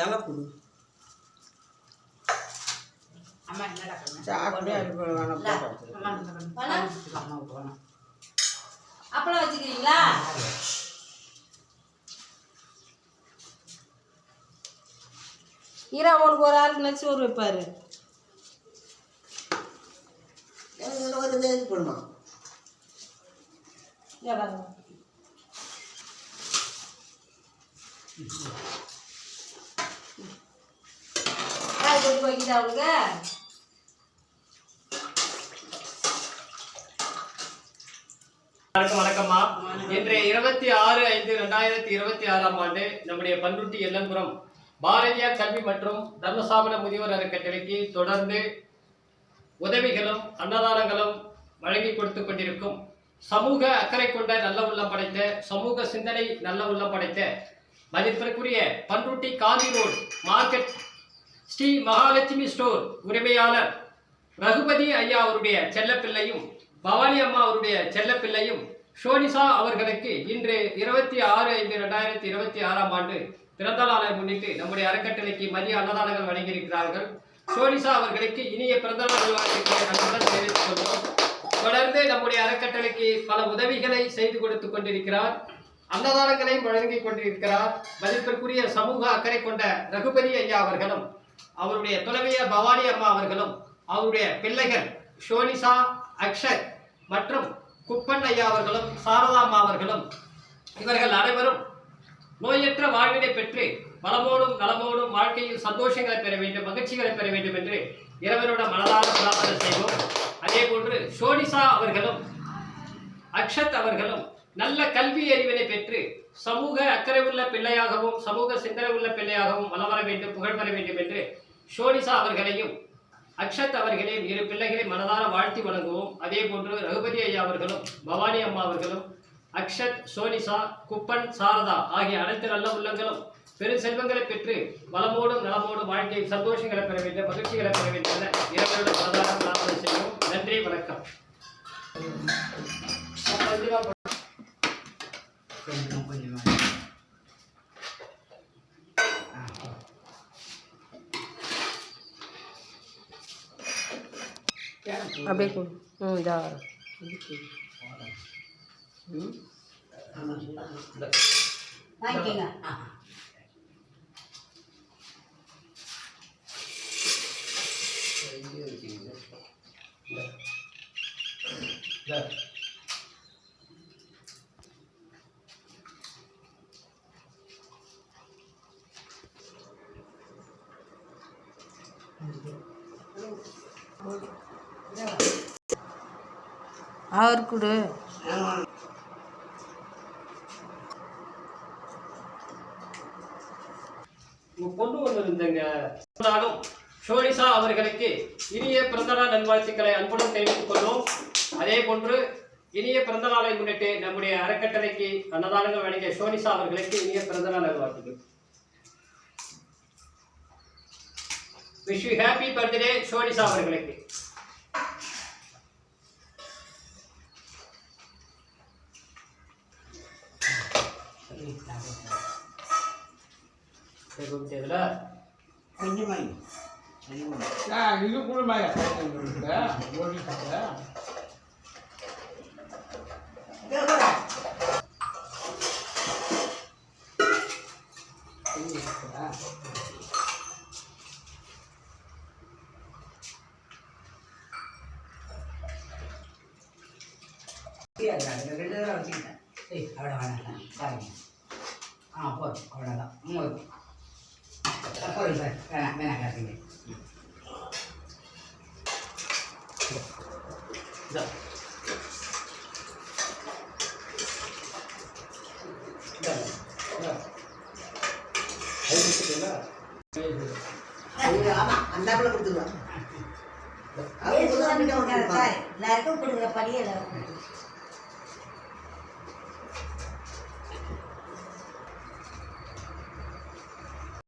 இலை கொடு. சாப்பிட்டு அது அப்பளம் வச்சுக்கிறீங்களா? ஈராமனுக்கு ஒரு ஆளுக்கு நச்சு ஒரு வைப்பாரு. ஒரு இது போடுமா? காய் கொண்டு வைக்கிட்டா அவளுக்கு? வணக்கம்மா. இன்று 26/5/2026 ஆண்டு நம்முடைய பண்ருட்டி எல்லன்புரம் பாரதியார் கல்வி மற்றும் தர்மசாபன முதியோர் அறக்கட்டளைக்கு தொடர்ந்து உதவிகளும் அன்னதானங்களும் வழங்கி கொடுத்து கொண்டிருக்கும் சமூக அக்கறை கொண்ட நல்ல உள்ளம் படைத்த சமூக சிந்தனை நல்ல உள்ளம் படைத்த மதிப்பிற்குரிய Panruti Gandhi road market Shri Mahalakshmi store உரிமையாளர் ரகுபதி ஐயா அவருடைய செல்லப்பிள்ளையும் பவானி அம்மா அவருடைய செல்லப்பிள்ளையும் ஷோனிசா அவர்களுக்கு இன்று 26/5/2026 ஆண்டு பிறந்த நாளை முன்னிட்டு நம்முடைய அறக்கட்டளைக்கு மதிய அன்னதானங்கள் வழங்கியிருக்கிறார்கள். ஷோனிசா அவர்களுக்கு இனிய பிறந்த நாள் வாழ்த்துக்களை நம்முடன் தெரிவித்துக் கொள்வோம். தொடர்ந்து நம்முடைய அறக்கட்டளைக்கு பல உதவிகளை செய்து கொடுத்து கொண்டிருக்கிறார், அன்னதானங்களையும் வழங்கி கொண்டிருக்கிறார். மதிப்பிற்குரிய சமூக அக்கறை கொண்ட ரகுபதி ஐயா அவர்களும் அவருடைய துணைவியர் பவானி அம்மா அவர்களும் அவருடைய பிள்ளைகள் ஷோனிசா, அக்ஷத் மற்றும் குப்பன் ஐயா அவர்களும் சாரதா அம்மா அவர்களும் இவர்கள் அனைவரும் நோயற்ற வாழ்வினை பெற்று வளமோடும் நலமோடும் வாழ்க்கையில் சந்தோஷங்களை பெற வேண்டும், மகிழ்ச்சிகளை பெற வேண்டும் என்று இறைவனோட மனதார பிரார்த்தனை செய்வோம். அதே போன்று ஷோனிசா அவர்களும் அக்ஷத் அவர்களும் நல்ல கல்வி அறிவினை பெற்று சமூக அக்கறை உள்ள பிள்ளையாகவும் சமூக சிந்தனை உள்ள பிள்ளையாகவும் வளம் வர வேண்டும், புகழ் பெற வேண்டும் என்று ஷோனிசா அவர்களையும் அக்ஷத் அவர்களையும் இரு பிள்ளைகளை மனதார வாழ்த்தி வழங்குவோம். அதே போன்று ரகுபதி ஐயா அவர்களும் பவானி அம்மா அவர்களும் அக்ஷத், சோனிசா, குப்பன், சாரதா ஆகிய அனைத்து நல்ல உள்ளங்களும் பெரும் செல்வங்களை பெற்று வளமோடும் நலமோடும் வாழ்க்கையில் சந்தோஷங்களை பெற வேண்டும், மகிழ்ச்சிகளை பெற வேண்டும் என இறைவனோட மனதார பிரார்த்தனை செய்வோம். நன்றி, வணக்கம். அப்படியே இதா வாங்கிக்கங்க. அவர் கூட கொண்டு வந்திருந்தங்க. ஷோனிசா அவர்களுக்கு இனிய பிறந்தநாள் நல்வாழ்த்துக்களை அன்புடன் தெரிவித்துக் கொள்வோம். அதே போன்று இனிய பிறந்த நாளை முன்னிட்டு நம்முடைய அறக்கட்டளைக்கு அன்னதானங்கள் வழங்கிய ஷோனிசா அவர்களுக்கு இனிய பிறந்தநாள் நல்வாழ்த்துக்கள். விஷ் யூ ஹாப்பி பர்த்டே ஷோனிசா அவர்களுக்கு. கொஞ்சமாய் இது கூடமாய் ஓடி அவ்வளோ வேணாம் பாருங்க. போதும், அவ்வளோதான். போதும் சார், வேணாம் வேணாம் காட்டுங்க. ஆமாம், அந்த ஆப்பில் கொடுத்துருவாங்க. எல்லாருக்கும் கொடுக்குற படியே